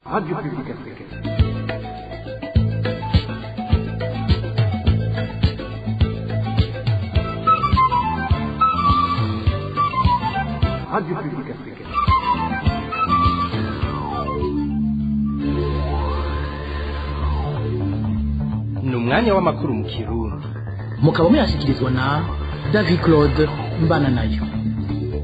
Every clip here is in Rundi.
Radio Publique Africaine. Radio Publique Africaine. Ni umwanya w'amakuru mu Kirundi. Mukaba muyashyikirizwa na David Claude Mbananayo.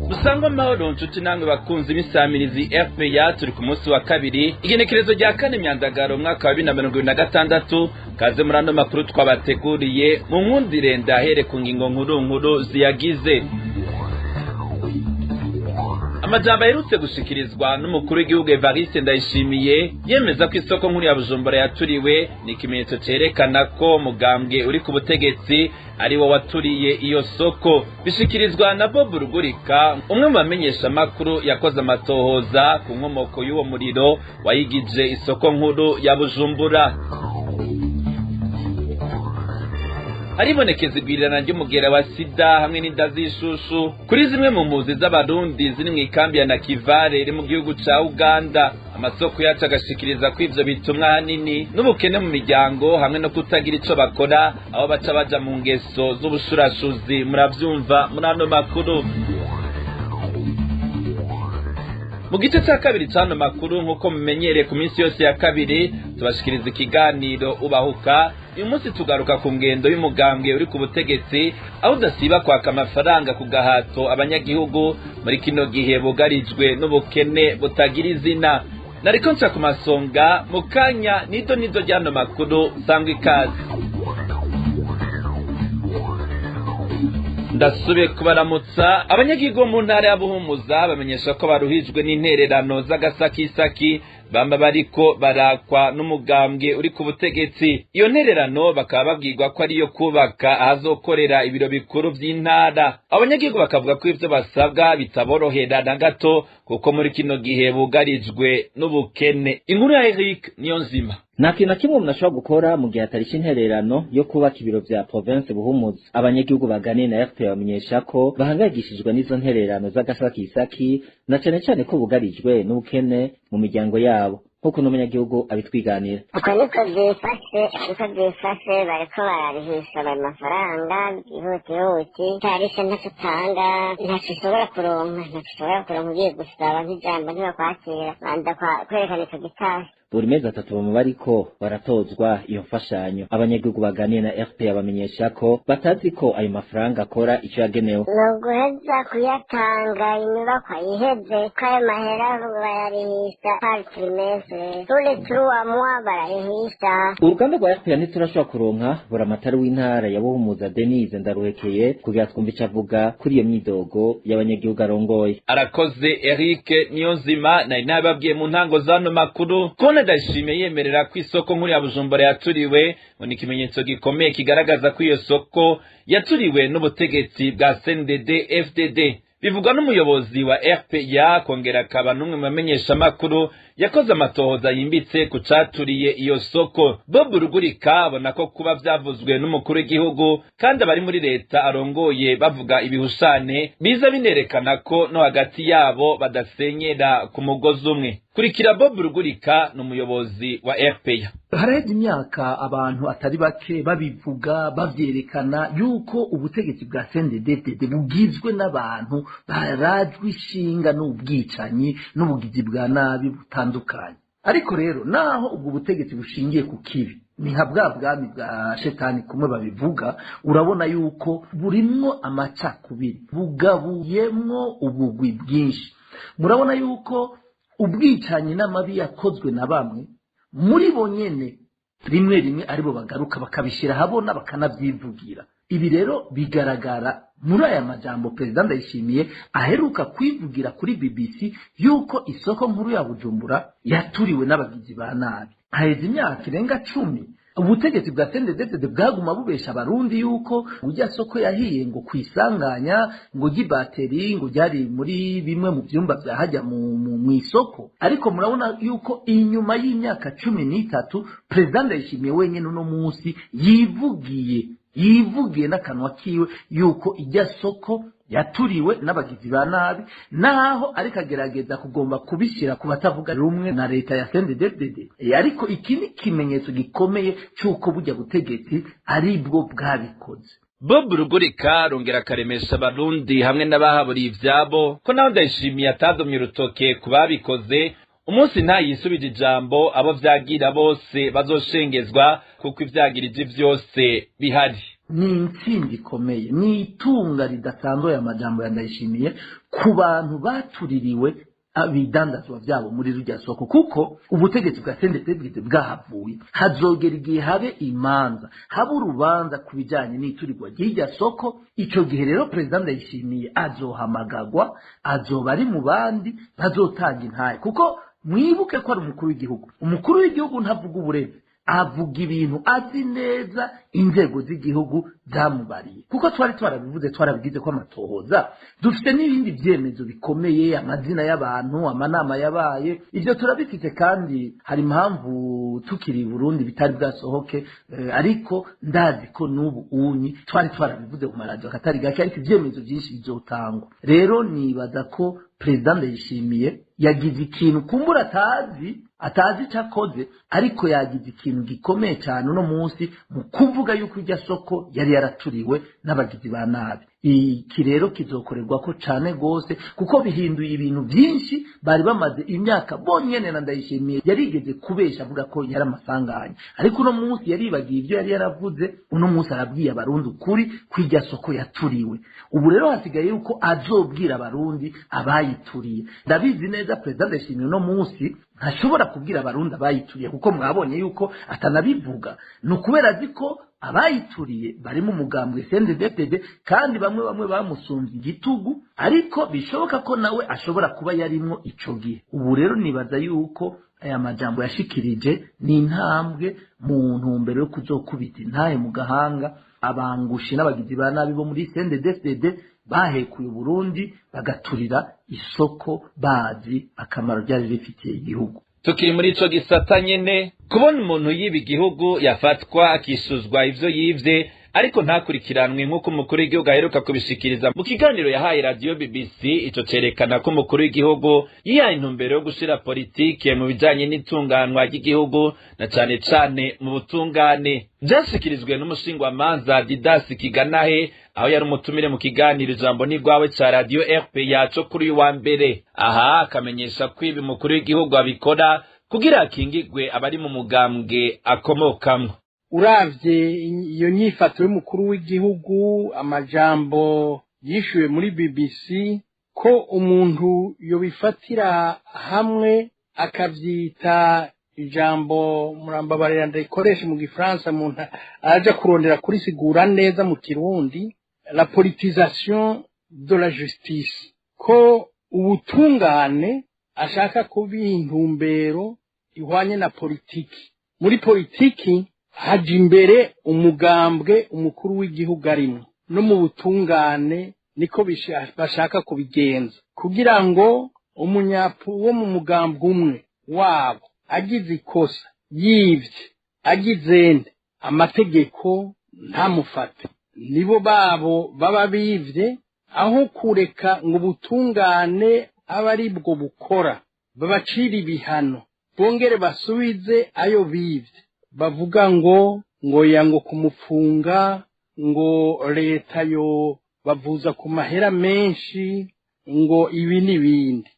Musangwa mahoro nshuti namwe bakunzi b'isamirizi FPA, turi ku munsi wa kabiri igenekerezo rya kane Myandagaro mwaka wa 2026. Kaze murano makuru twabateguriye mu nkundire ndahere ku ngingo nkuru ziyagize. Amajambo aherutse gushikirizwa n'umukuru w'igihugu Evariste Ndayishimiye yemeza ko isoko nkuru ya Bujumbura yaturiwe ni ikimenyetso cerekana ko mugambwe uri ku butegetsi ari wo waturiye iyo soko. Bishikirizwa na Bob Rugurika, umwe mu bamenyesha makuru yakoze amatohoza ku nkomoko y'uwo muriro wayigije isoko nkuru ya Bujumbura. Haribonekeza igwirirana ry'umugera wa sida hamwe n'inda z'ishushu kuri zimwe mu mpuzi z'abarundi ziri mu ikambi ya Nakivale iri mu gihugu ca Uganda. Amasoko yacu agashikiriza ko ivyo bitumwa hanini n'ubukene mu miryango hamwe no kutagira ico bakora, aho baca baja mu ngeso z'ubushurashuzi. Muravyumva muri ano makuru. Mu gice cya kabiri cy'ano makuru nk'uko mumenyereye ku minsi yose ya kabiri tubashikiriza ikiganiro ubahuka. Uyu munsi tugaruka ku ngendo y'umugambwe uri ku butegetsi, aho udasiba kwaka amafaranga ku gahato abanyagihugu muri kino gihe bugarijwe n'ubukene butagira izina. Nariko nca ku masonga mu kanya nido ry'ano makuru. Sangwa ikaze. Ndasubiye kubaramutsa. Abanyagihugu mu ntara ya Buhumuza bamenyesha ko baruhijwe n'intererano z'agasakisaki bamba bariko barakwa n'umugambwe uri ku butegetsi. Iyo ntererano bakaba babwirwa ko ariyo kubaka ahazokorera ibiro bikuru vy'intara. Abanyagihugu bakavuga ko ivyo basabwa bitaborohera na gato kuko muri kino gihe bugarijwe n'ubukene. Inkuru ya Eric Niyonzima. Nta kintu na kimwe umuntu ashobora gukora mu gihe atarisha intererano yo kubaka ibiro vya province Buhumuza. Abanyagihugu baganiye na FPA bamenyesha ko bahangayikishijwe n'izo ntererano z'agasakisaki na cane ko bugarijwe n'ubukene mu miryango yabo. Nk'uko n'umunyagihugu abitwiganira. Uko niko vyifashe bariko bararihisha ayo mafaranga ihutihuti, tarisha ntacyo utanga, ntacyo ushobora kuronka ugiye gusaba nk'ijambo ntibakwakira, banza kwerekana ico gitasi. Buri mezi atatu bama bariko baratozwa iyo mfashanyo. Abanyagihugu baganiye na FPA bamenyesha ko batazi ko ayo mafaranga akora ico yagenewe. Nuguheza kuyatanga inyubakwa iheze ko ayo mahera bayarihisha par trimestre, turi turuwa mwa barayihisha. Uruganda rwa FPA ntiturashobora kuronka buramatari w'intara ya Buhumuza Denise Ndaruhekeye kugira twumve ico avuga kuri iyo myidogo y'abanyagihugu arongoye. Arakoze Eric Niyonzima. Nari nababwiye mu ntango z'ano makuru ko Ndayishimiye yemerera ko isoko nkuru ya Bujumbura yaturiwe, ni ikimenyetso gikomeye kigaragaza ko iyo soko yaturiwe n'ubutegetsi bwa CNDD FDD. Bivugwa n'umuyobozi wa RPA kongera akaba n'umwe mu bamenyesha makuru yakoze amatohoza yimbitse ku caturiye iyo soko. Bob Rugurika abona ko kuba vyavuzwe n'umukuru w'igihugu kandi abari muri leta arongoye bavuga ibihushane biza binerekana ko no hagati yabo badasenyera ku mugozi umwe. Kurikira Bob Rugurika n'umuyobozi wa RPA. Haraheze imyaka abantu atari bake babivuga bavyerekana yuko ubutegetsi bwa CNDD bugizwe n'abantu barajwe ishinga n'ubwicanyi n'ubugizi bwa nabi butandukanye. Ariko rero naho ubwo butegetsi bushingiye ku kibi, ni nka bwa bwami bwa shetani kumwe babivuga, urabona yuko burimwo amacakubiri, bugabuyemwo ubugwi bwinshi. Murabona yuko ubwicanyi n'amabi yakozwe na bamwe muri bo nyene rimwe aribo bagaruka bakabishira habona bakanavyivugira. Ibi rero bigaragara muri aya majambo President Ndayishimiye aheruka kwivugira kuri BBC yuko isoko nkuru ya Bujumbura yaturiwe n'abagizi ba nabi. Haheze imyaka irenga 10 ubutegetsi bwa CNDD bwaguma bubesha abarundi yuko ujya soko yahiye ngo kwisanganya ngo gibateri ngo ryari muri bimwe mu byumba byahajya mu isoko. Ariko murabona yuko inyuma y'imyaka 13 President Ndayishimiye wenyene no munsi yivugiye yivugiye n'akanwa kiwe yuko ijya soko yaturiwe n'abagizi ba nabi naho ariko agerageza kugomba kubishyira ku batavuga rumwe na leta ya CNDD-FDD. Ariko iki ni ikimenyetso gikomeye cy'uko bujya butegetsi ari bwo bwabikoze. Bob Rugurika rongera karemesha abarundi hamwe n'abahaburiye ivyabo ko naho Ndayishimiye atadomye urutoke ku babikoze, umunsi nta yisubije ijambo abo vyagira bose bazoshengezwa kuko ivyagirije vyose bihari. Ni intsinzi ikomeye, ni itunga ridasanzwe y'amajambo ya Ndayishimiye ku bantu batuririwe abidandazwa vyabo muri rujya soko, kuko ubutegetsi bwa CNDD-FDD bwahavuye. Hazogera igihe habe imanza, habe urubanza ku bijanye n'iturirwa ry'irya soko. Ico gihe rero President Ndayishimiye azohamagagwa, azoba ari mu bandi bazotanga intaye, kuko mwibuke ko ari umukuru w'igihugu. Umukuru w'igihugu ntavuga uburenze, avuga ibintu azi neza inzego z'igihugu zamubariye, kuko twari twarabivuze, twarabigize ko amatohoza. Dufite n'ibindi byemezo bikomeye, amazina y'abantu, amanama yabaye, ivyo turabifite, kandi hari impamvu tukiri Burundi bitari bwasohoke, ariko ndazi ko n'ubu unyi twari twarabivuze ku maradiyo katari gake, ariko ibyemezo byinshi bizotangwa. Rero nibaza ko President Ndayishimiye yagize ikintu kumbura atazi cyakoze, ariko yagize ikintu gikomeye cyane uno munsi mu kuvuga yuko irya soko yari yaraturiwe n'abagizi ba nabi. Iki rero kizokorerwa ko cyane gose, kuko bihinduye ibintu byinshi bari bamaze imyaka bonyene na Ndayishimiye yarigeze kubesha avuga ko yari amasanganya, ariko uno munsi yaribagiye ibyo yari yaravuze. Uno munsi arabwiye abarundi ukuri kw'irya soko yaturiwe. Ubu rero hasigaye yuko azobwira abarundi abayituriye. Ndabizi neza President Ndayishimiye uno munsi ntashobora kubwira abarundi abayituriye, kuko mwabonye yuko atanabivuga. Ni ukubera azi ko abayituriye bari mu mugambwe CNDD-FDD, kandi bamwe bamusumvye igitugu, ariko bishoboka ko nawe ashobora kuba yarimwo ico gihe. Ubu rero nibaza yuko aya majambo yashikirije ni intambwe mu ntumbero yo kuzokubita intahe mu gahanga abangushi n'abagizi ba nabi bo muri CNDD-FDD bahekuye Burundi bagaturira isoko bazi akamaro ryari rifitiye igihugu. Tukiri muri ico gisata nyene, kubona umuntu yiba igihugu yafatwa akisuzwa ivyo yivye ariko ntakurikiranwe nk'uko umukuru w'igihugu aheruka kubishikiriza mu kiganiro yahaye radio BBC. Ico cerekana ko umukuru w'igihugu yihaye intumbero yo gushira politike mu bijanye n'itunganwa ry'igihugu na cane cane mu butungane. Vyashikirijwe n'umushingwamanza Didas Kiganahe aho yari umutumire mu kiganiro ijambo ni rwawe ca radio RPA co kuri wa mbere. Aha akamenyesha ko ibi umukuru w'igihugu abikora kugira akingigwe abari mu mugambwe akomokamwo. Uravye iyo nyifato y'umukuru w'igihugu, amajambo yishuye muri BBC, ko umuntu yobifatira hamwe akavyita ijambo murambabarira ndayikoresha mu gifaransa, umuntu aja kurondera kuri sigura neza mu Kirundi, la politisation de la justice, ko ubutungane ashaka kubiha intumbero ihwanye na politiki. Muri politiki haje imbere umugambwe umukuru w'igihugu arimo, no mu butungane niko bashaka kubigenza, kugira ngo umunyapu wo mu mugambwe umwe wabo agize ikosa, yivye, agizende, amategeko ntamufate. Nibo babo baba bivye, aho kureka ngo ubutungane aba ari bwo bukora, babacira ibihano, bongere basubize ayo bivye. Bavuga ngo yango kumufunga, ngo leta yo bavuza ku mahera menshi, ngo ibi n'ibindi.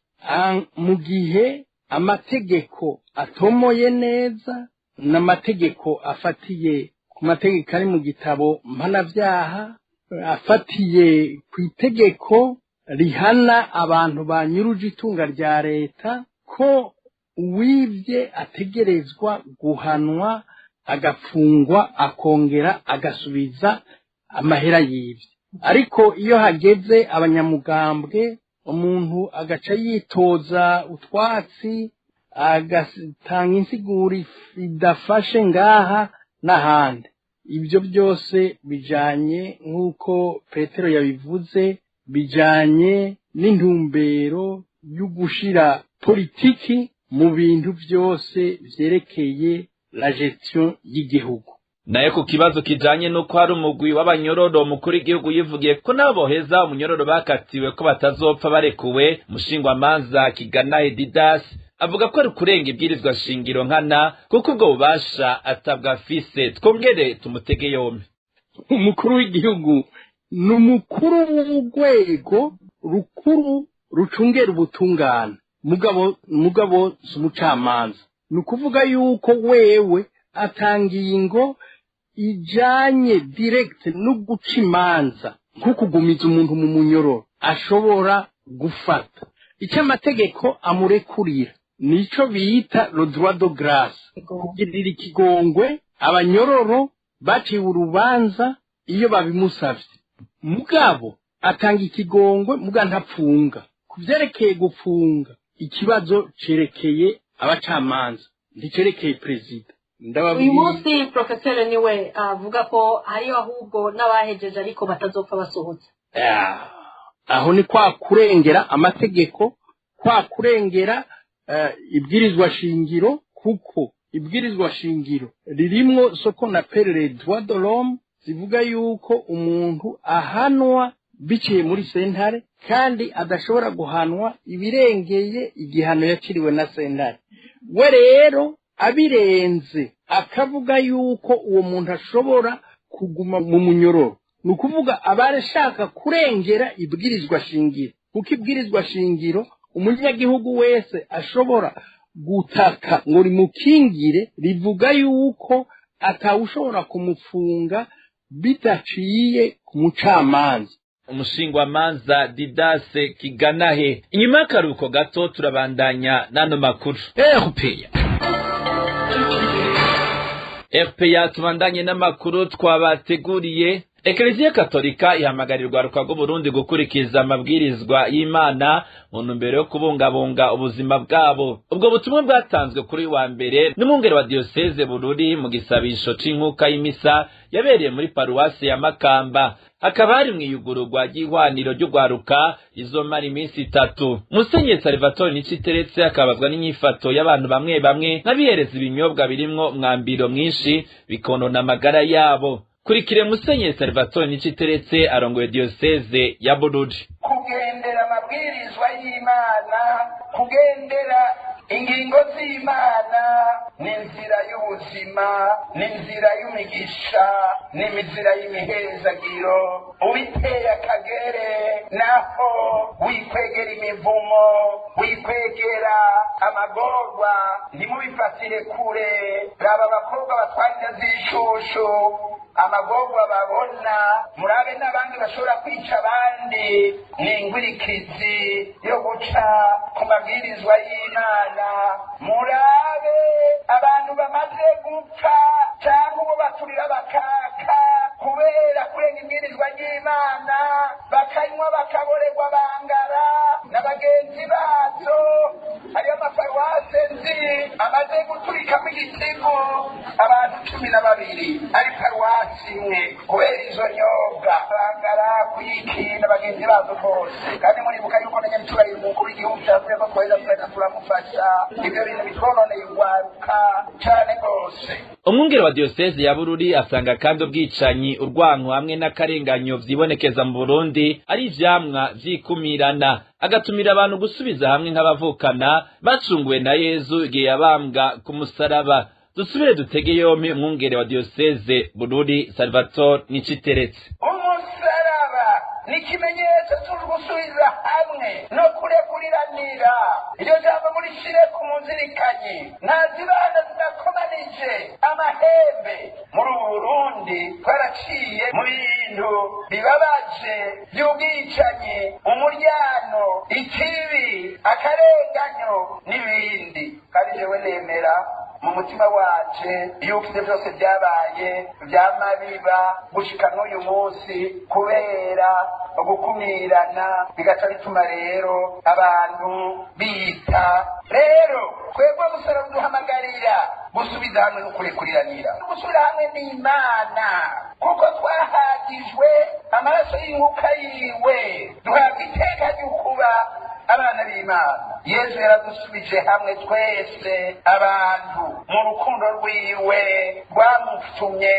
Mu gihe amategeko atomoye neza, n'amategeko afatiye ku mategeko ari mu gitabo mpanavyaha, afatiye ku itegeko rihana abantu banyuruje itunga rya leta, ko uwivye ategerezwa guhanwa, agafungwa, akongera agasubiza amahera yivye. Ariko iyo hageze abanyamugambwe, umuntu agaca yitoza utwatsi, agatanga insiguri idafashe ngaha n'ahandi. Ibyo byose bijanye nk'uko Petero yabivuze, bijanye n'intumbero yo gushira politiki mu bintu byose vyerekeye la gestion y'igihugu. naye ku kibazo kijanye nuko hari umugwi w'abanyororo mukuru igihugu yivugiye ko nabo boheza umunyororo bakatiwe ko batazopfa barekuwe, umushingwamanza Kiganahe Didas avuga ko ari kurenga ibwirizwa shingiro nkana kuko ubwo bubasha atabwa afise. Twongere tumutege yombi. Umukuru w'igihugu ni umukuru w'urwego rukuru rucungera ubutungane, mugabo si umucamanza. Ni ukuvuga yuko wewe atangiye ngo ijanye direct no guca imanza nko kugumiza umuntu mu munyororo ashobora gufata icyo amategeko amurekurira, nico bita le droit de grâce, kugirira ikigongwe abanyororo baciwe urubanza iyo babimusavye. Mugabo atanga ikigongwe muga ntapfunga. Kuvyerekeye gupfunga, ikibazo cerekeye abacamanza ndicerekeye perezida. Uyu munsi professeur niwe avuga ko hariyo ahubwo n'abahejeje ariko batazopfa basohotse. Aho ni kwa kurengera amategeko, kwa kurengera ibwirizwa shingiro, kuko ibwirizwa shingiro ririmwo soko na perere droit de l'homme zivuga yuko umuntu ahanwa biciye muri sentare kandi adashobora guhanwa ibirengeye igihano yakiriwe na sentare. We rero abirenze akavuga yuko uwo muntu ashobora kuguma mu munyororo, ni ukuvuga abarashaka kurengera ibwirizwa shingiro, kuko ibwirizwa shingiro umunyagihugu wese ashobora gutaka ngo rimukingire, rivuga yuko atawushobora kumufunga bidaciye ku mucamanza. Umushingwamanza Didase Kiganahe. Inyuma y'akaruhuko gato turabandanya n'ano makuru. RPA tubandanye n'amakuru twabateguriye. Eklezia Katolika ihamagarirwa rukagwa Burundi gukurikiza amabwirizwa y'Imana mu ntumbero yo kubungabunga ubuzima bwabo. Ubwo butumwa bwatanzwe kuri wa mbere n'umwungere wa diocese Bururi mu gisabisho c'inkuka y'imisa yabereye muri paruwasi ya Makamba. Hakaba hari mwiyugururwa ry'ihwaniro ry'ugwaruka izomara iminsi 3. Musenyeri Salvatore Niciteretse akabazwa n'inyifato y'abantu bamwe bamwe n'abihereza ibinyobwa birimwo mwambiro mwinshi bikonona amagara yabo. Kurikire Musenyeri Salvatore Niciteretse arongoye diocese ya Bururi. Kugendera amabwirizwa y'Imana, kugendera ingingo z'Imana ni inzira y'ubuzima, ni inzira y'imigisha, ni inzira y'imihezagiro. Ubiteye akagere naho wikwegera imivumo, wikwegera amagorwa, ntimubifatire kure. Raba abakobwa batwara z'ishushu, amagorwa babona, murabe n'abandi bashobora kwica abandi. Ni ingwirikizi yo guca ku mabwirizwa y'Imana. Murabe abantu bamaze gupfa cyangwa ubu baturira bakaka kubera kurenga ibwirizwa ry'Imana, bakanywa bakaborerwa bangara n'abagenzi bazo. Hariyo amaparuwase nzi amaze guturikamo igisigo abantu 12 ari paruwasi imwe kubera izo nyobwa bangara kuyikina bagenzi bazo bose. Kandi muribuka yuko na Nyamiturayi umukuru w'igihugu cyavuye ko twaheza turamufasha. Ibyo bintu bitwononeye ugwaruka cyane rwose. Umwungere wa diocese ya Bururi asanga kandi ubwicanyi, urwanko hamwe n'akarenganyo vyibonekeza mu Burundi ari ivyamwa vyikumirana, agatumira abantu gusubiza hamwe nk'abavukana bacunguwe na Yezu igihe yabambwa ku musaraba. Dusubire dutege yompi umwungere wa diocese Bururi Salvatore Niciteretse. Umusaraba ni ikimenyetso cyo gusubiza hamwe no kurekuriranira. Iryo jambo murishire ku munzirikanyi, ntazibana zidakomanije amahembe. Muri Burundi twaraciye mu bintu bibabaje by'ubwicanyi, umuryano, ikibi, akarenganyo n'ibindi. Kandi jewe nemera mu mutima wacu yuko ibyo byose byabaye byamabiba gushika n'uyu munsi kubera gukumirana, bigaca bituma rero abantu bita. Rero twebwe musara duhamagarira gusubiza hamwe no kurekuriranira, gusubira hamwe n'Imana, kuko twahagijwe amaraso y'inkuka yiwe, duhabwa iteka ry'ukuba abana b'Imana. w'imana yesu yaradusubije hamwe twese abantu mu rukundo rwiwe rwamutumye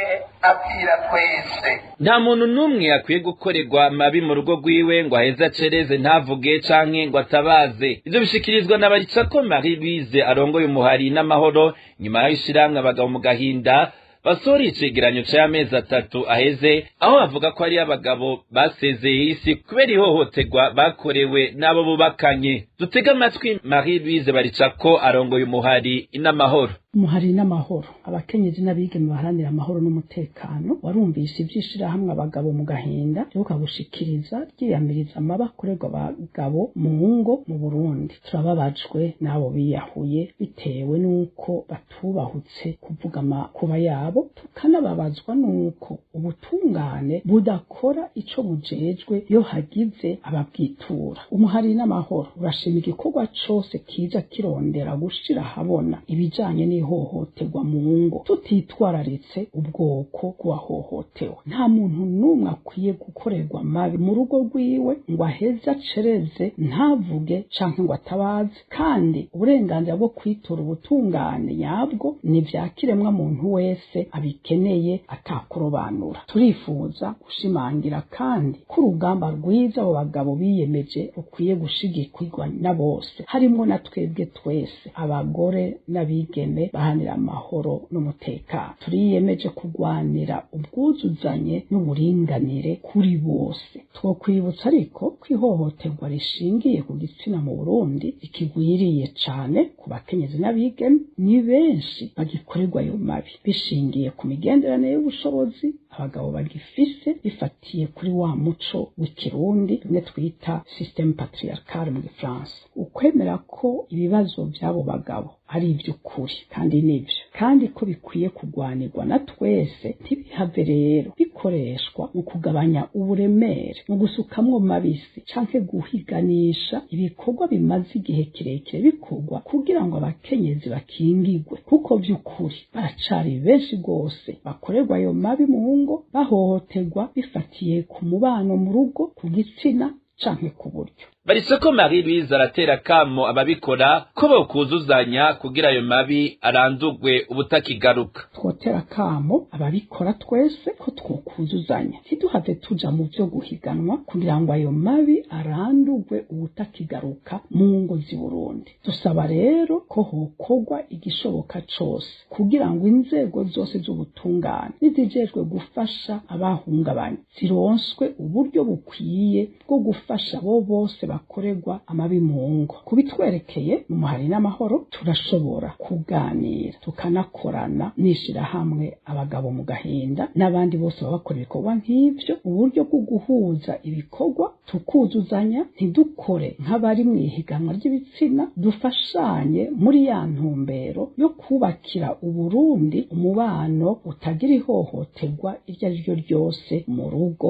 abwira twese nta muntu n'umwe akwiye gukorerwa mabi mu rugo rwiwe ngo aheze acereze ntavuge canke ngo atabaze ivyo bishikirizwa na Baricako Marie Louise arongoye umuhari n'amahoro nyuma y'ishirahamwe abagabo mu gahinda basora icegeranyo c'amezi 3 aheze aho bavuga ko ari abagabo basezeye isi kubera ihohoterwa bakorewe n'abo bubakanye dutega amatwi Marie Louise Baricako arongoye umuhari n'amahoro umuhari n'amahoro abakenyezi n'abigeme baharanira amahoro n'umutekano warumvise ivyishirahamwe abagabo mu gahinda ryo gushikiriza ryiyamiriza amabakorerwa abagabo mu ngo mu Burundi turababajwe n'abo biyahuye bitewe n'uko batubahutse kuvuga amakuba yabo tukanababazwa n'uko ubutungane budakora ico bujejwe yo hagize ababwitura umuhari n'amahoro urashima igikorwa cose kiza kirondera gushira habona ibijanye ihohoterwa mu ngo tutitwararitse ubwoko bw'uwahohotewe nta muntu n'umwe akwiye gukorerwa mabi mu rugo rwiwe ngo aheze acereze ntavuge canke ngo atabaze kandi uburenganzira bwo kwitura ubutungane nyabwo ni vya kiremwa muntu wese abikeneye atakurobanura turifuza gushimangira kandi ko urugamba rwiza abo bagabo biyemeje rukwiye gushigikirwa na bose harimwo na twebwe twese abagore n'abigeme bahanira amahoro n'umutekano turiyemeje kugwanira ubwuzuzanye n'uburinganire kuri bose twokwibutsa ariko ko ihohoterwa rishingiye ku gitsina mu Burundi ikigwiriye cane ku bakenyezi n'abigeme ni benshi bagikorerwa ayo mabi bishingiye ku migenderanire y'ubushobozi abagabo bagifise bifatiye kuri wa muco w'ikirundi rimwe twita système patriarcal mu Gifaransa ukwemera ko ibibazo by'abo bagabo ari ivy'ukuri kandi nivyo kandi ko bikwiye kugwanirwa na twese ntibihave rero bikoreshwa mu kugabanya uburemere mu gusukamwo mabisi canke guhiganisha ibikorwa bimaze igihe kirekire bikorwa kugira ngo abakenyezi bakingigwe kuko vy'ukuri baracari benshi gose bakorerwa ayo mabi mu ngo bahohoterwa bifatiye ku mubano mu rugo ku gitsina canke ku buryo Baricako Marie Louise aratera kamo ababikora ko bokuzuzanya kugira ayo mabi arandugwe ubutakigaruka twotera kamo ababikora twese ko twokuzuzanya ntiduhave tuja mu vyo guhiganwa kugira ngo ayo mabi arandugwe ubutakigaruka mu ngo z'i Burundi dusaba rero ko hokorwa igishoboka cose kugira ngo inzego zose z'ubutungane nizijejwe gufasha abahungabanye zironswe uburyo bukwiye bwo gufasha bo bose bakorerwa amabi mu ngo kubitwerekeye mu muhari n'amahoro turashobora kuganira tukanakorana n'ishirahamwe abagabo mu gahinda n'abandi bose babakora ibikorwa nk'ivyo uburyo bwo guhuza ibikorwa tukuzuzanya ntidukore nk'abari mu ihiganwa ry'ibitsina dufashanye muri ya ntumbero yo kubakira Uburundi umubano utagira ihohoterwa iryo ari ryo ryose mu rugo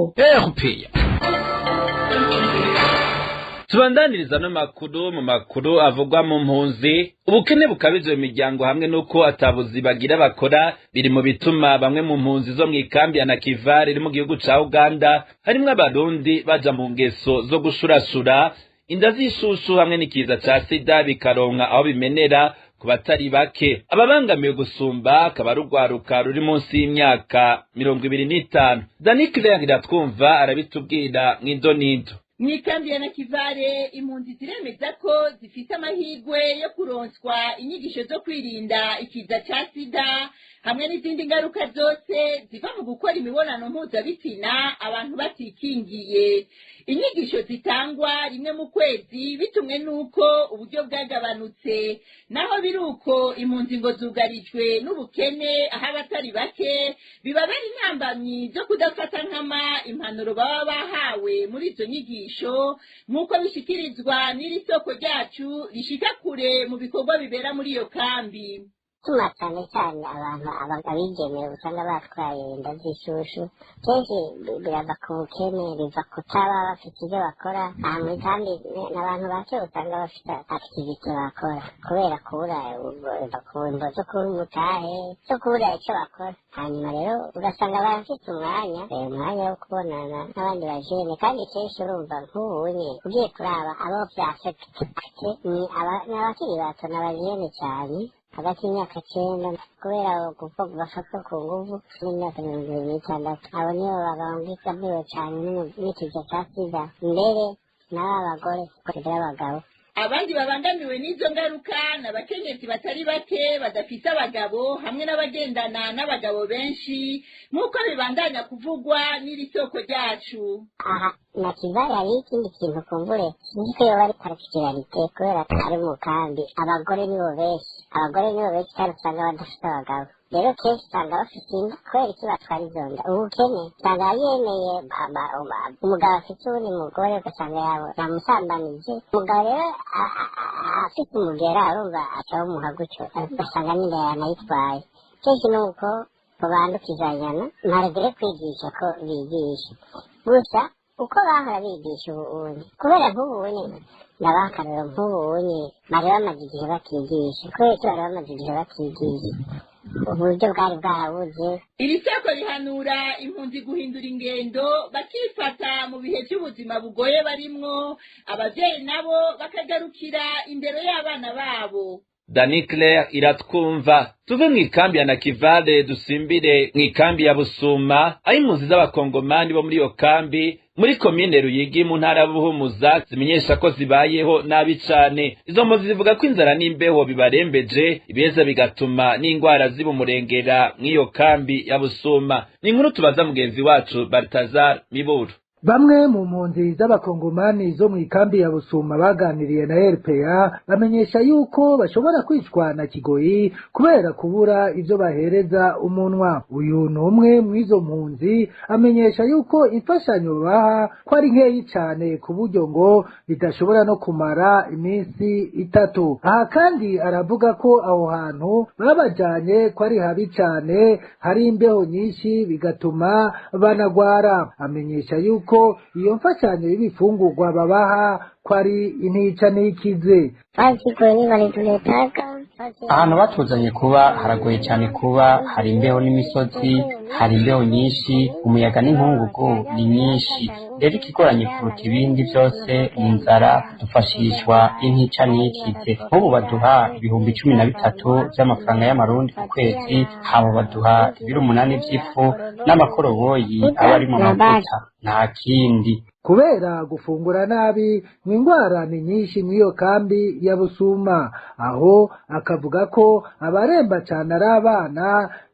tubandaniriza no makuru avugwa mu mpunzi ubukene bukabije mu miryango hamwe nuko atabuzi bagira bakora biri mu bituma bamwe mu mpunzi zo mu ikambi ya Nakivale iri mu gihugu ca Uganda harimwo abarundi baja mu ngeso zo gushurashura inda z'ishushu hamwe n'ikiza ca sida bikaronka aho bimenera ku batari bake ababangamiwe gusumba akaba rugwaruka ruri munsi y'imyaka 25 Dani Claire iratwumva arabitubwira mw'indonido Mwikambi ya Nakivale impunzi ziremeza ko zifite amahirwe yo kuronswa inyigisho zo kwirinda ikiza ca sida hamwe n'izindi ngaruka zose ziva mu gukora imibonano mpuzabitsina abantu batikingiye inyigisho zitangwa rimwe mu kwezi bitumwe nuko uburyo bwagabanutse naho biruko impunzi ngo zugarijwe n'ubukene aho abatari bake bibabera intambamyi zo kudafata nkama impanuro baba bahawe muri izo nyigisho nk'uko bishikirizwa n'iri soko ryacu rishika kure mu bikorwa bibera muri iyo kambi igituma cyane cyane abantu abigenewe usanga batwaye inda z'ishushu kenshi birava ku bukene, biva kutaba bafite ibyo bakora hamwe, kandi n'abantu bake usanga bafite activite bakora kubera kubura imbo zo kubura umutahe, zo kubura icyo bakora. Hanyuma rero ugasanga barafite umwanya wo kubonana n'abandi bajene, kandi kenshi urumva nk'ubunye ugiye kuraba abo byafekite ni abakiri bato n'abajene cyane hagati y'imyaka 9 kubera kuko bafatwa ku nguvu n'imyaka 26. Abo nibo babangamiwe cyane n'ikiza cya sida, mbere n'abagore kugira abagabo. Abandi babangamiwe n'izo ngaruka n'abakenyezi batari bake badafite abagabo hamwe n'abagendana n'abagabo benshi, nk'uko bibandanya kuvugwa n'iri soko ryacu. Aha nakivara ari ikindi kintu kumbure niko yo bari particularite kubera ari mu kambi abagore nibo benshi kandi usanga badafite abagabo. Rero kenshi usanga bafite inda kubera iki batwara izo nda, ubukene usanga yemeye umugabo afite uwundi mugore ugasanga yamusambanije. Umugabo rero afite umugera arumva acawumuha gutyo ugasanga n'inda yanayitwaye. Kenshi nuko babandukizanyana ntaragere kwigisha ko bigisha gusa uko bahora bigisha ubundi, kubera nk'ubunye n'abakarero nk'ubunye bari bamaze igihe bakigisha, kubera icyo bari bamaze igihe bakigisha uburyo bwari bwarabuze. Iri soko rihanura impunzi guhindura ingendo bakifata mu bihe by'ubuzima bugoye barimwo, abavyeyi nabo bakagarukira imbere y'abana babo. Dani Claire iratwumva. Tuve mw'ikambi ya Nakivale dusimbire mw'ikambi ya Busuma, aho impunzi z'abakongomani bo muri iyo kambi muri komine Ruyigi mu ntara Buhumuza zimenyesha ko zibayeho nabi cane. Izo mpunzi zivuga ko inzara n'imbeho bibarembeje, ibeza bigatuma n'ingwara zibumurengera mw'iyo kambi ya Busuma. Ni inkuru tubaza mugenzi wacu Baltazar Miburu. Bamwe mu mpunzi z'abakongomani zo mu ikambi ya Busuma baganiriye na RPA bamenyesha yuko bashobora kwicwa na kigoyi kubera kubura ivyo bahereza umunwa. Uyu numwe mwizo mpunzi amenyesha yuko imfashanyo baha ko ari nkeyi cyane ku buryo ngo bidashobora no kumara iminsi 3. Aha kandi aravuga ko aho hantu babajanye ko ari habi cyane, hari imbeho nyinshi bigatuma banagwara. Amenyesha yuko iyo mfashanyo y'ibifungurwa babaha ko ari intica n'ikize. Ahantu batuzanye kuba haragoye cyane, kuba hari imbeho n'imisozi, hari imbeho nyinshi, umuyaga n'inkungugu ni nyinshi. Rero ikigoranye kuruta ibindi byose ni inzara, dufashishwa intica n'ikize. Nk'ubu baduha ibihumbi 13 by'amafaranga y'amarundi ku kwezi, habo baduha ibiro 8 by'ifu n'amakoroboyi aba ari mu mavuta, nta kindi. Kubera gufungura nabi n'ingwara ni nyinshi mw'iyo kambi ya Busuma, aho akavuga ko abaremba cyane ari abana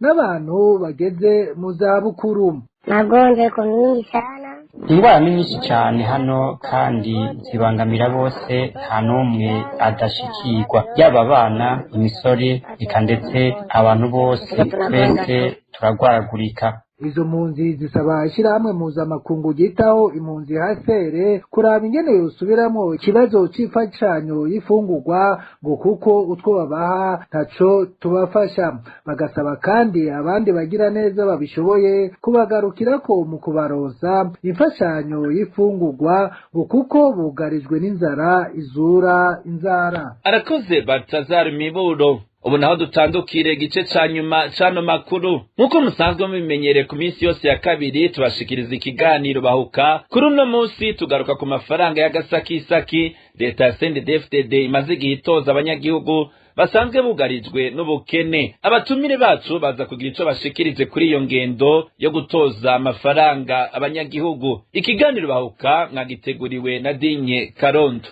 n'abantu bageze mu zabukuru. Magonjwa ko nyinshi sana, ingwara ni nyinshi cyane hano kandi zibangamira bose, nta n'umwe adashikirwa, yaba abana, imisore, eka ndetse abantu bose twese turagwaragurika. Izo mpunzi zisaba ishirahamwe mpuzamakungu gitaho impunzi hasere kuraba ingene yosubiramo ikibazo c'imfashanyo y'ifungurwa ngo kuko utwo babaha ntaco tubafasha. Bagasaba kandi abandi bagira neza babishoboye kubagarukirako mu kubarosa imfashanyo y'ifungurwa ngo kuko bugarijwe n'inzara izura inzara. Arakoze Baltazar Miburo. Ubu naho dutandukire igice ca nyuma cano makuru. Nkuko musanzwe mubimenyere ku minsi yose ya kabiri tubashikiriza ikiganiro bahuka. Kuri uno munsi tugaruka ku mafaranga y'agasakisaki leta ya CNDD-FDD imaze igihe itoza abanyagihugu basanzwe bugarijwe n'ubukene. Abatumire bacu baza kugira ico bashikirize kuri iyo ngendo yo gutoza amafaranga abanyagihugu. Ikiganiro bahuka mwagiteguriwe na Dinye Karondo.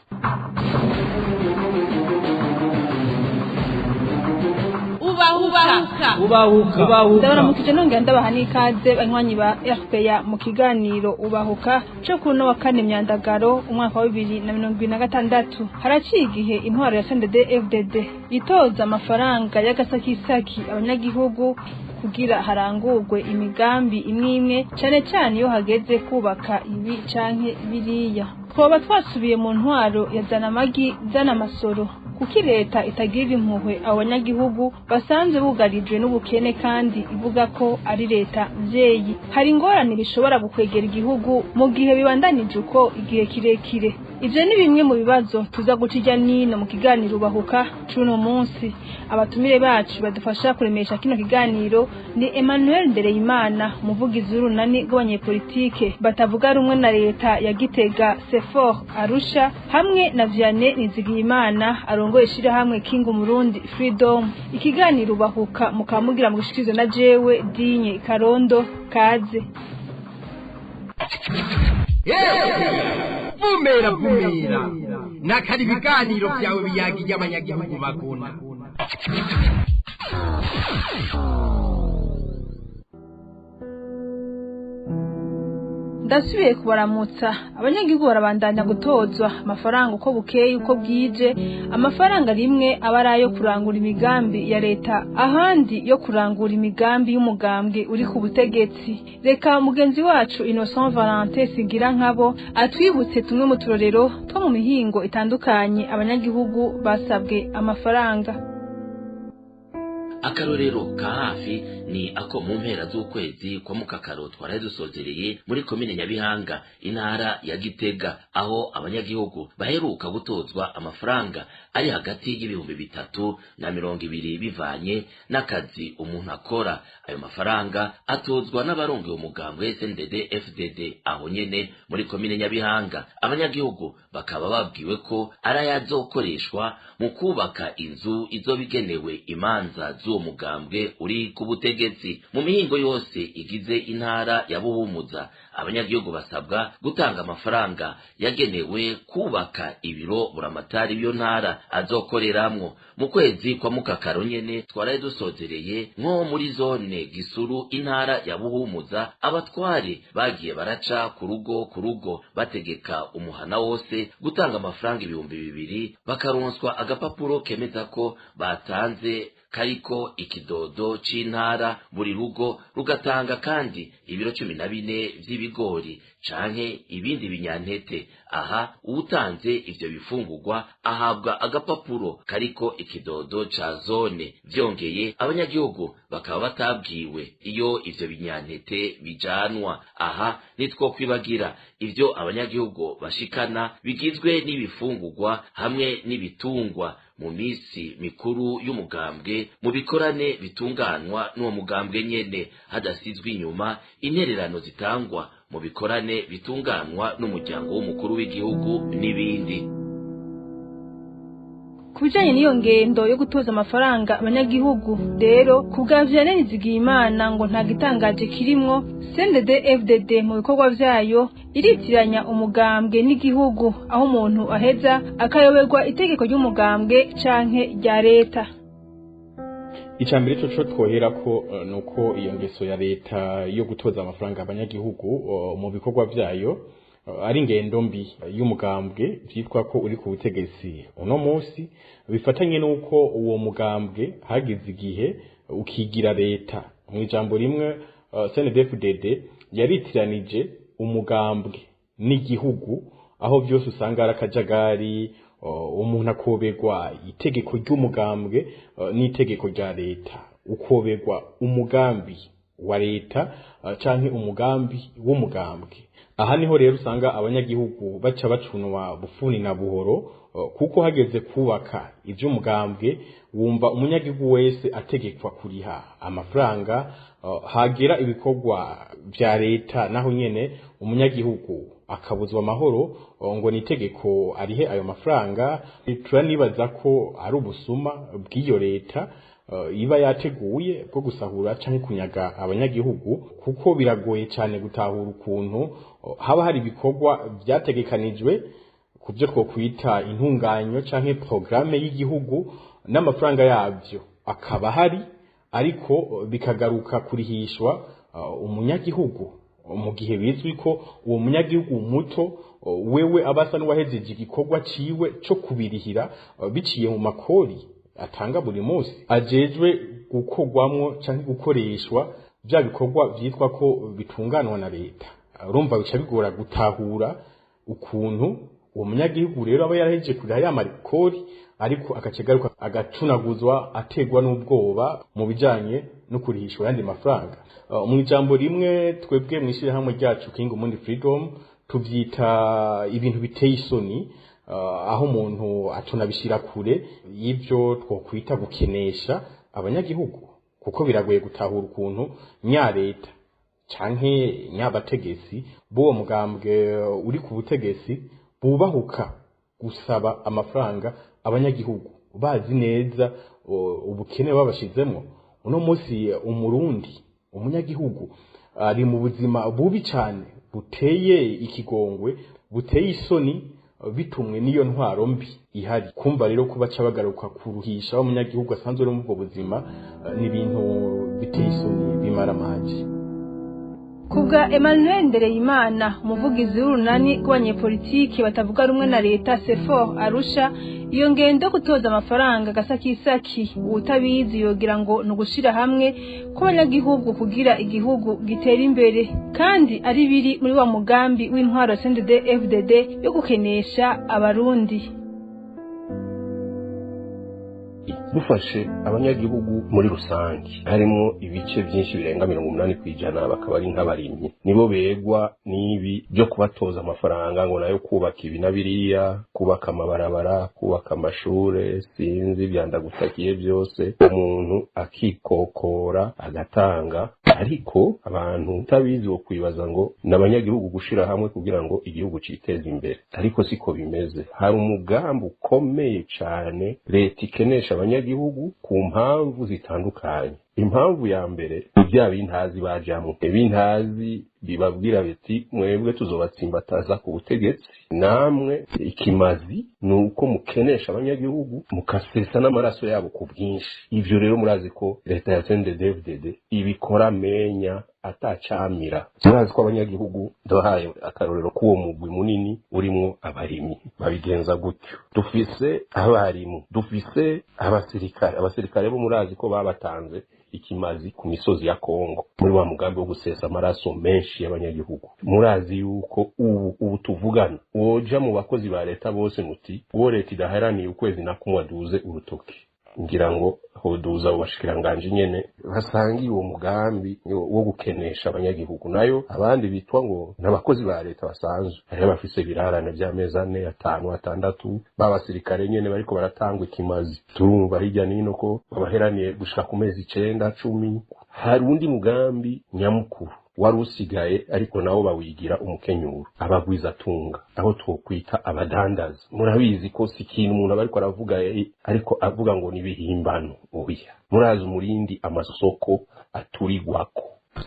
Ubahuka. Ndabaramukije nongera ndabaha n'ikaze banywanyi ba RPA mu kiganiro ubahuka cyo kuno wa kane Myandagaro umwaka wa 2026. Haraciye igihe intwaro ya CNDD-FDD itoza amafaranga y'agasakisaki abanyagihugu kugira harangurwe imigambi imwe cyane cyane iyo hageze kubaka ibi canke biriya. Twoba twasubiye mu ntwaro ya Zanamagi Zanamasoro kuko leta itagirira impuhwe abo banyagihugu basanzwe bugarijwe n'ubukene kandi ivuga ko ari leta mvyeyi. Hari ingorane bishobora gukwegera igihugu mu gihe bibandanije uko igihe kirekire. Ivyo ni bimwe mu bibazo tuza guca irya nino mu kiganiro Ubahuka cuno munsi. Abatumire bacu badufasha kuremesha kino kiganiro ni Emmanuel Ndereyimana, umuvugizi w'urunani rw'abanyepolitike batavuga rumwe na leta ya Gitega Sefor Arusha, hamwe na Vianney Nizigiyimana arongoye ishirahamwe King Umurundi Freedom. Ikiganiro Ubahuka mukamugira mu gushikirizwa na jewe Dinye Karondo. Kaze Vumera nakari ibiganiro vyawe biyagiye abanyagihugu bagona. Ndasubiye kubaramutsa. Abanyagihugu barabandanya gutozwa amafaranga uko bukeye uko bwije. Amafaranga rimwe abarayo kurangura imigambi ya leta, ahandi yo kurangura imigambi y'umugambwe uri ku butegetsi. Reka mugenzi wacu Innocent Valentin Sigira nkabo atwibutse tumwe mu turorero two mu mihingo itandukanye abanyagihugu basabwe amafaranga. Akarorero ka hafi ni ako mu mpera z'ukwezi kwa Mukakaro twaraye dusozereye muri komine Nyabihanga intara ya Gitega, aho abanyagihugu baheruka gutozwa amafaranga ari hagati y'ibihumbi 3 na 200 bivanye n'akazi umuntu akora. Ayo mafaranga atozwa n'abarongoye umugambwe SNDD FDD aho nyene muri komine Nyabihanga. Abanyagihugu bakaba babwiwe ko arayazokoreshwa mu kubaka inzu izobigenewe imanza z'uwo mugambwe uri ku butegetsi. Mu mihingo yose igize intara ya Buhumuza, abanyagihugu basabwa gutanga amafaranga yagenewe kubaka ibiro buramatari byo ntara azokoreramwo. Mu kwezi kwa Mukakaro nyene twaraye dusozereye nko muri zone Gisuru intara ya Buhumuza, abatware bagiye baraca ku rugo bategeka umuhana wose gutanga amafaranga 200 bakaronswa agapapuro kemeza ko batanze kariko ikidodo c'intara. Buri rugo rugatanga kandi ibiro 14 vy'ibigori canke ibindi binyantete. Aha utanze ivyo bifungurwa ahabwa agapapuro kariko ikidodo ca zone. Vyongeye abanyagihugu bakaba batabwiwe iyo ivyo binyantete bijanwa. Aha nitwo kwibagira ivyo abanyagihugu bashikana bigizwe n'ibifungurwa hamwe n'ibitungwa mu misi mikuru y'umugambwe, mu bikorane bitunganwa n'uwo mugambwe nyene, hadasizwe inyuma intererano zitangwa mu bikorane bitunganwa n'umuryango w'umukuru w'igihugu n'ibindi. Kubijanye n'iyo ngendo yo gutoza amafaranga abanyagihugu rero kubwa Vianney Nizigiyimana ngo nta gitangaje kirimwo. CNDD FDD mu bikorwa vyayo iritiranya umugambwe n'igihugu, aho umuntu aheza akayoberwa itegeko ry'umugambwe canke rya leta. Icambere cyo twohera ko nuko iyo ngeso ya leta yo gutoza amafaranga abanyagihugu mu bikorwa vyayo ari ngendo mbi y'umugambwe vyitwa ko uri ku butegetsi uno munsi, bifatanye nuko uwo mugambwe hagize igihe ukigira leta. Mu ijambo rimwe CNDD-FDD yaritiranije umugambwe n'igihugu, aho byose usanga ari akajagari, umuntu akoberwa itegeko ry'umugambwe n'itegeko rya leta, ukoberwa umugambi wa leta canke umugambi w'umugambwe. Aha niho rero usanga abanyagihugu baca bacunwa bufuni na buhoro, kuko hageze kubaka ivy'umugambwe wumva umunyagihugu wese ategekwa kuriha amafaranga. Hagera ibikorwa vya leta naho nyene umunyagihugu akabuzwa amahoro ngo ni itegeko arihe ayo mafaranga. Turanibaza ko ari ubusuma bw'iyo leta iba yateguye bwo gusahura canke kunyaga abanyagihugu, kuko biragoye cyane gutahura ukuntu haba hari ibikorwa vyategekanijwe kuvyo twokwita intunganyo canke programme y'igihugu n'amafaranga yavyo akaba hari, ariko bikagaruka kurihishwa umunyagihugu mu gihe bizwi ko uwo munyagihugu muto wewe abasa n'uwahejeje igikorwa ciwe cyo kubirihira biciye mu makori atanga buri munsi, ajejwe gukorwamwo canke gukoreshwa bya bikorwa vyitwa ko bitunganwa na leta. Urumva bica bigora gutahura ukuntu uwo munyagihugu rero aba yarahejeje kuriha ya marikori ariko agacegaruka agacunaguzwa ategwa n'ubwoba mu bijanye no kurihishwa yandi mafaranga. Mu ijambo rimwe twebwe mwishirahamwe ryacu King Umundi Freedom tuvyita ibintu biteye isoni, aho umuntu atunabishira kure y'ivyo twokwita gukenesha abanyagihugu, kuko biragoye gutahura ukuntu leta canke nyabategesi b'uwo mugambwe uri ku butegetsi bubahuka gusaba amafaranga abanyagihugu bazi neza ubukene babashizemo. Uno munsi umurundi umunyagihugu ari mu buzima bubi cyane buteye ikigongwe, buteye isoni, bitumwe n'iyo ntwaro mbi ihari. Kumva rero kuba cabagaruka kuruhisha umunyagihugu asanzwe mu bwo buzima ni ibintu biteye isoni bimara amaji. Kubwa Emmanuel Ndereyimana, umuvugizi w'urunani rw'abanyepolitiki batavuga rumwe na leta CEFOR Arusha, iyo ngendo kutoza amafaranga gasakisaki utabizi yogira ngo nugushira hamwe kw'abanyagihugu kugira igihugu gitera imbere, kandi ari biri muri wa mugambi w'intwaro CNDD-FDD yo gukenesha abarundi. dufashe abanyagihugu muri rusange harimo ibice byinshi birenga 80% bakaba ari nk'abarimyi, nibo begwa nibi byo kubatoza amafaranga ngo nayo kubaka ibi na biriya, kubaka amabarabara, kubaka amashure, sinzi byandagutakiye byose, umuntu akikokora agatanga. Ariko abantu tabizi wo kwibaza ngo n'abanyagihugu gushira hamwe kugira ngo igihugu citeze imbere, ariko siko bimeze. Hari umugambi ukomeye cyane leta ikenesha abanyagihugu ku mpamvu zitandukanye. Impamvu ya mbere ibya bintazi bajamwe, ibintazi bibabwira biti mwebwe tuzobatsimbataza ku butegetsi, namwe ikimazi nuko mukenesha abanyagihugu mukasesa n'amaraso yabo ku bwinshi. Ivyo rero murazi ko leta ya CNDD-FDD ibikora menya atacamira. Murazi ko abanyagihugu ndahaye akarorero k'uwo mugwi munini urimo abarimyi babigenza gutyo. Dufise abarimu, dufise abasirikare bo murazi ko babatanze ikimazi ku misozi ya Kongo muri wa mugambi wo gusesa amaraso menshi y'abanyagihugu. Murazi yuko ubu tuvugana woja mu bakozi ba leta bose muti uwo leta idaharaniye ukwezi nakumwe aduze urutoki, ngira ngo hoduza ubashikiranganje nyene basangiye uwo mugambi wo gukenesha abanyagihugu. Nayo abandi bitwa ngo n'abakozi ba leta basanzwe ari bafise birarane by'amezi 4, 5, 6 babasirikare nyene bariko baratangwa ikimazi. Turumva hirya nino ko babaheraniye gushika ku mezi 9, 10. Hari undi mugambi nyamukuru wari usigaye ariko nawo bawigira umukenyuro, abagwiza tunga aho twokwita abadandaza. Murabizi ko si ikintu umuntu abariko aravuga ariko avuga ngo nibihimbano. Oya, murazi umurindi amasoko aturigwako.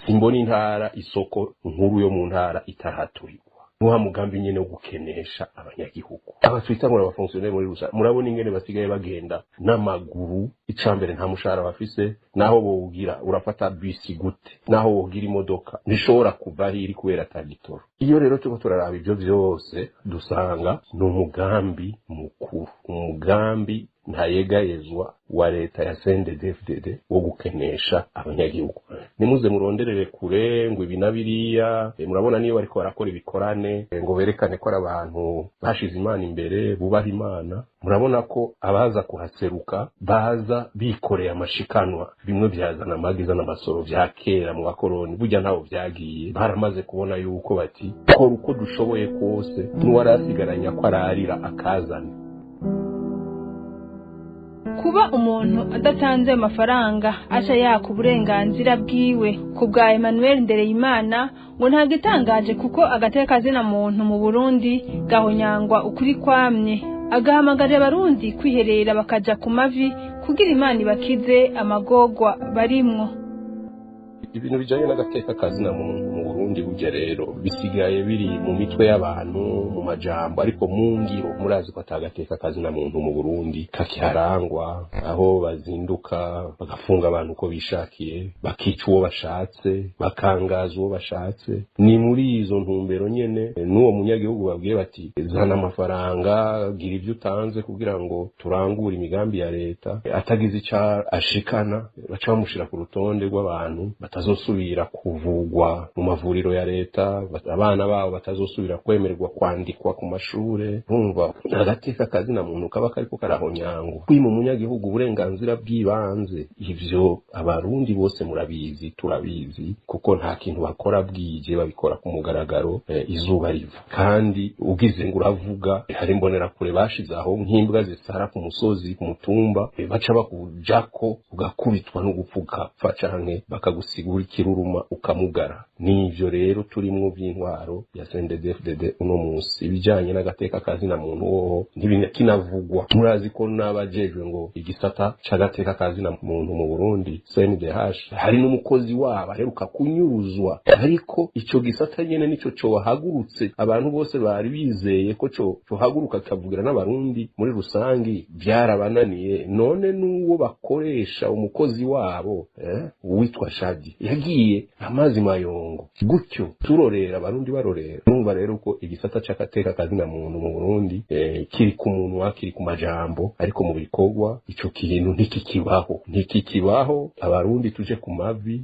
Simbona intara isoko nkuru yo mu ntara itaraturigwa. Muha mugambi nyene wo gukenesha abanyagihugu. Abatwita ngo abafonctionnaire muri rusa murabona ingene basigaye bagenda n'amaguru. Icambere nta mushahara bafise, naho bogira urafata bisi gute, naho wogira imodoka nishobora kuva hiri kubera tagitoro. Iyo rero tuko turaraba ivyo vyose dusanga n'umugambi mukuru, umugambi ntayegayezwa wa leta ya CNDD-FDD wo gukenesha abanyagihugu. Nimuze muronderere kure ngo ibinabiriya, murabona niyo bariko barakora ibikorane ngo berekane ko ari abantu bashize Imana imbere, bubaha Imana. Murabona ko abaza kuhaseruka baza bikoreye amashikanwa, bimwe byazana amagiza n'amasoro vya kera mu bakoroni, burya ntaho vyagiye. Baramaze kubona yuko bati kora uko dushoboye kose, n'uwarasigaranya ko ararira akazana. Kuba umuntu adatanze amafaranga aca yaka uburenganzira bwiwe. Kubwa Emmanuel Ndereyimana ngo nta gitangaje kuko agateka zina muntu mu Burundi gahonyangwa ukuri kwamye. Agahamagarira abarundi kwiherera bakaja ku mavi kugira Imana ibakize amagogwa barimwo. Ibintu bijanye n'agateka kazina muntu mu Burundi burya rero bisigaye biri mu mitwe y'abantu mu majambo, ariko mu ngiro murazi ko atagateka kazina muntu mu Burundi kakiharangwa, aho bazinduka bagafunga abantu uko bishakiye, bakica uwo bashatse, bakangaza uwo bashatse. Ni muri izo ntumbero nyene n'uwo munyagihugu babwiye bati zana amafaranga, gira ivyo utanze kugira ngo turangure imigambi ya leta, atagize ica ashikana baca bamushira ku rutonde rw'abantu batazosubira kuvugwa mu mavuriro mavuriro ya leta abana babo batazosubira kwemererwa kwandikwa ku mashure urumva agateka kazina muntu kaba kariko karahonyangwa kwima umunyagihugu uburenganzira bw'ibanze ivyo abarundi bose murabizi turabizi kuko nta kintu bakora bwije babikora ku mugaragaro izuba riva kandi ugize ngo uravuga hari imbonera kure bashize aho nk'imbwa zisara ku musozi ku mutumba baca bakujako ugakubitwa no gupfuka canke bakagusigura ikiruruma ukamugara nivyo rero turimwo by'intwaro ya CNDD-FDD uno munsi ibijanye n'agateka kazina muntu woho ntibinakinavugwa murazi ko n'abajejwe ngo igisata c'agateka kazina muntu mu Burundi CNDH hari n'umukozi wabo aheruka kunyuruzwa ariko ico gisata nyene nico co wahagurutse abantu bose bari bizeye ko co haguruka kavugira n'abarundi muri rusangi byarabananiye none n'uwo bakoresha umukozi wabo uwitwa Shadi yagiye amazi mayongo gutyo turorera abarundi barorera numva rero ko igisata c'agateka kazina muntu mu Burundi kiri ku munwa kiri ku majambo ariko mu bikorwa ico kintu ntikikibaho abarundi tuje ku mavi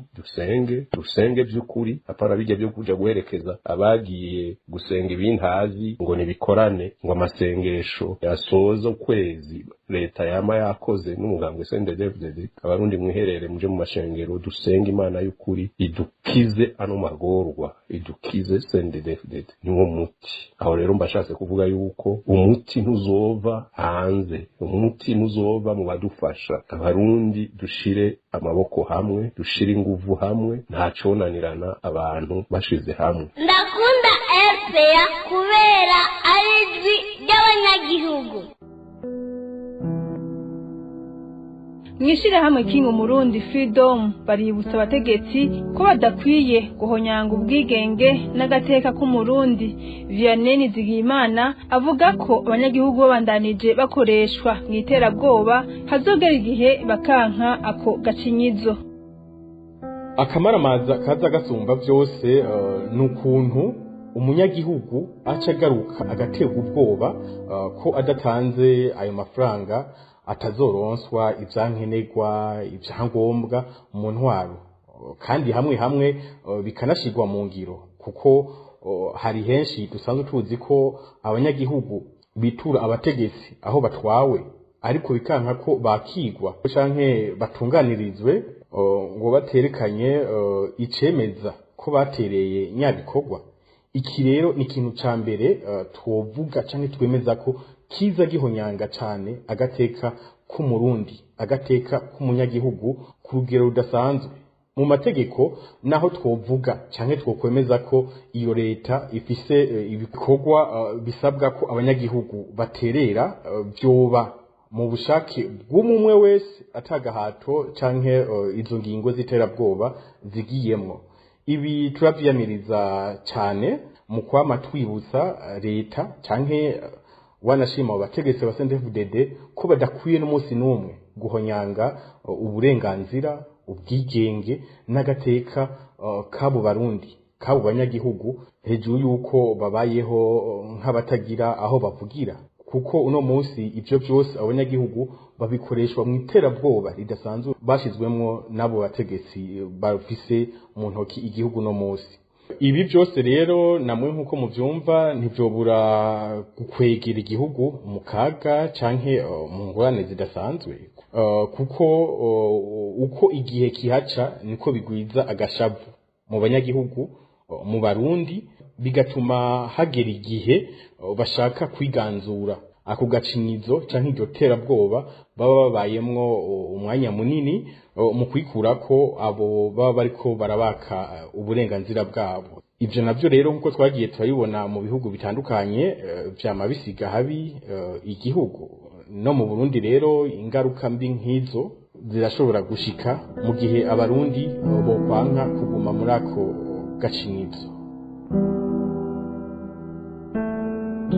dusenge by'ukuri apana bijya byo kuja guherekeza abagiye gusenga ibintazi ngo nibikorane ngo amasengesho yasoza ukwezi leta yama yakoze n'umugambwe CNDD-FDD abarundi mwiherere muje mu mashengero dusenge imana y'ukuri idukize ano magorwa idukize CNDD-FDD niwo muti aho rero mbashatse kuvuga yuko umuti ntuzova hanze umuti ntuzova mu badufasha abarundi dushire amaboko hamwe dushire inguvu hamwe nta conanirana abantu bashize hamwe ndakunda RPA kubera ari ijwi ry'abanyagihugu mwishirahamwe King Umurundi Freedom baributsa abategetsi ko badakwiye guhonyanga ubwigenge n'agateka k'umurundi Vianney Nizigiyimana avuga ko abanyagihugu babandanije bakoreshwa mu iterabwoba hazogera igihe bakanka ako gacinyizo akamaramaza kaza gasumba byose n'ukuntu umunyagihugu aca agaruka agaterwa ubwoba ko adatanze ayo mafaranga atazoronswa ivyankenerwa ivyangombwa mu ntwaro kandi hamwe bikanashirwa mu ngiro kuko hari henshi dusanzwe tuzi ko abanyagihugu bitura abategetsi aho batwawe ariko bikanka ko bakigwa canke batunganirizwe ngo baterekanye icemeza ko batereye nyabikorwa iki rero ni ikintu ca mbere twovuga canke twemeza ko kiza gihonyanga cyane agateka k'umurundi agateka k'umunyagihugu ku rugero rudasanzwe mu mategeko naho twovuga cyane twokwemeza ko iyo leta ifise ibikorwa bisabwa ko abanyagihugu baterera byoba mu bushake bw'umwe wese atagahato canke izo ngingo ziterabwoba zigiyemwo ibi turavyamiriza cyane mu kwama twibutsa leta canke wanashima abategetsi ba CNDD-FDD ko badakwiye n'umunsi n'umwe guhonyanga uburenganzira ubwigenge n'agateka kabo barundi kabo banyagihugu hejuru yuko babayeho nk'abatagira aho bavugira kuko uno munsi ivyo byose abanyagihugu babikoreshwa mu iterabwoba ridasanzwe bashizwemwo n'abo bategetsi bafise mu ntoki igihugu no munsi ibi byose rero namwe nkuko muvyumva ntivyobura gukwegera igihugu mu kaga canke mu ngorane zidasanzwe kuko uko igihe kihaca niko bigwiza agashavu mu banyagihugu mu barundi bigatuma hagera igihe bashaka kwiganzura ako gacinyizo canke iryo terabwoba baba babayemwo umwanya munini mu kwikura ko abo baba bariko barabaka uburenganzira bwabo ivyo navyo rero nkuko twagiye turabibona mu bihugu bitandukanye vyama bisiga habi igihugu no mu Burundi rero ingaruka mbi nk'izo zirashobora gushika mu gihe abarundi bo kwanka kuguma muri ako gacinyizo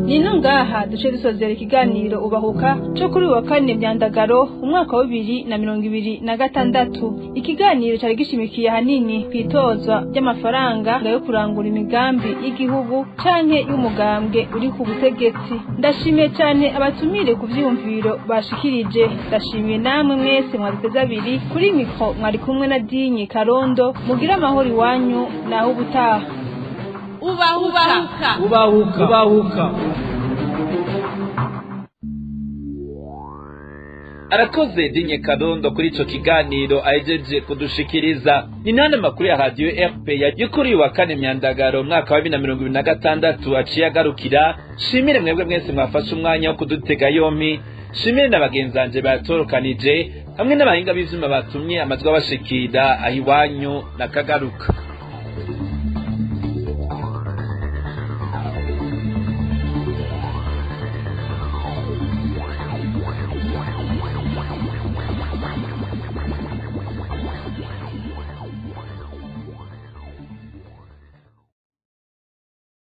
Nino ngaha duce dusozera ikiganiro ubahuka cyo kuri wa kane myandagaro umwaka wa 2026 ikiganiro cyari gishimikiye hanini kwitozwa by'amafaranga yo kurangura imigambi y'igihugu canke y'umugambwe uri ku butegetsi ndashimiye cyane abatumire ku vyumviro bashikirije ndashimiye namwe mwese mwaziteza abiri kuri mikro mwari kumwe na Dinyi Karondo mugira amahoro iwanyu naho ubutaha ubahuka. Arakoze Dinye Kadondo kuri ico kiganiro ahejeje kudushikiriza. Ni nane makuru ya radio RPA y'ukuri wa kane Myandagaro mwaka wa 2026 aciye agarukira. Shimire mwebwe mwese mwafashe umwanya wo kudutega yompi. Shimire n'abagenzanje batorokanije hamwe n'abahinga b'ivyuma batumye amajwi abashikira ahiwanyu nakagaruka.